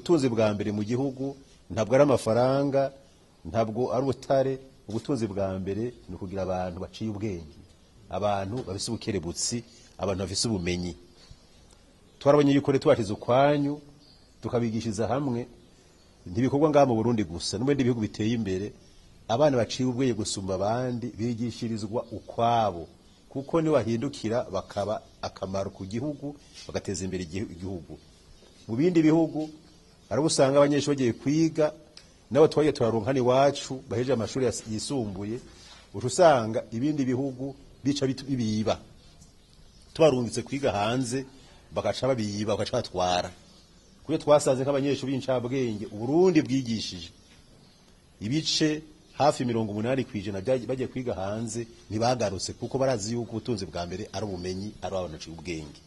ubutunzi bwa mbere mu gihugu ntabwo ari amafaranga, ntabwo ari ubutare. Ubutunzi bwa mbere ni ukugira abantu baciye ubwenge, abantu bafise ubukerebutsi, abantu bafise ubumenyi. Twarabonye yuko rero twashize ukwanyu tukabigishiriza hamwe, ntibikorwa ngaha mu Burundi gusa, no mu bindi bihugu biteye imbere. Abana baciye ubwenge gusumba abandi bigishirizwa ukwabo, kuko ni bahindukira bakaba akamaro ku gihugu, bagateza imbere igihugu. Mu bindi bihugu arabo usanga abanyeshuri bagiye kwiga, nabo twagiye turaronka ni wacu baheje amashuri yisumbuye, usanga ibindi bihugu bica bibiba, tubarungitse kwiga hanze bagaca babiba, bagaca batwara. Kuyo twasanze nk'abanyeshuri b'incabwenge Uburundi bwigishije ibice hafi 80% bagiye kwiga hanze ntibagarutse, kuko barazi yuko ubutunzi bwa mbere ari ubumenyi, ari abantu baciye ubwenge.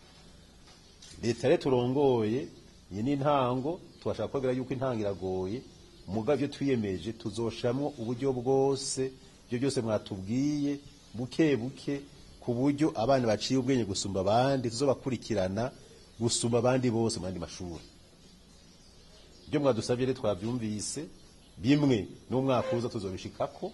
Leta rero turongoye, iyi ni intango, twashaka kubwira yuko intango iragoye, mugavyo twiyemeje tuzoshamwo uburyo bwose, ibyo byose mwatubwiye buke buke, ku buryo abana baciye ubwenge gusumba abandi tuzobakurikirana gusumba abandi bose mu yandi mashuri. Ibyo mwadusabye rero twabyumvise, bimwe n'umwaka uza tuzobishikako,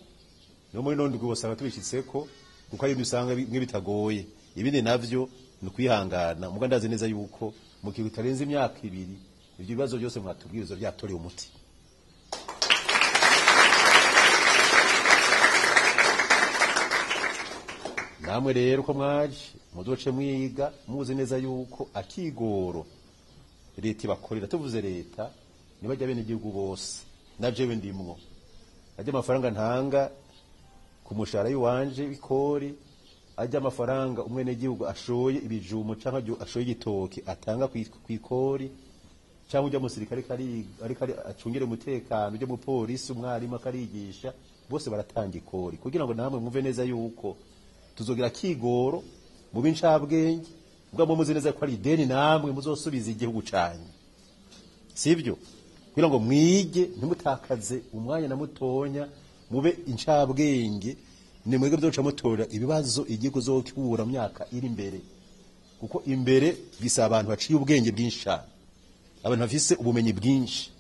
no muri none ubwo tubishitseko, kuko ari dusanga bimwe bitagoye, ibindi navyo ni kwihangana. Muga ndazi neza yuko mu kigo tarenze imyaka 2 ibyo bibazo byose mwatubwirizo byatorewe umuti. Namwe rero ko mwaje muzoce mwiga muzi neza yuko akigoro leta ibakorera. Tuvuze leta nibajya bene igihugu bose, na jewe ndimwo. Ajya amafaranga ntanga ku mushahara y'uwanje bikori, ajya amafaranga umwene igihugu ashoye ibijumo cyangwa ashoye igitoki atanga kwikori, cyangwa ujya musirikare kari acungire umutekano, ujya mu polisi, umwarimu akarigisha, bose baratanga ikori, kugira ngo namwe mwumve neza yuko tuzogira kigoro mu bincabwenge, ubwo muzi neza ko ari ideni namwe muzosubiza igihugu cyanyu, sibyo? Kugira ngo mwige ntimutakaze umwanya na mutonya, mube incabwenge, ni mwege byoca mutora ibibazo igihugu zokibura mu myaka iri imbere, kuko imbere bisa abantu baciye ubwenge bwinshi, abantu bafise ubumenyi bwinshi.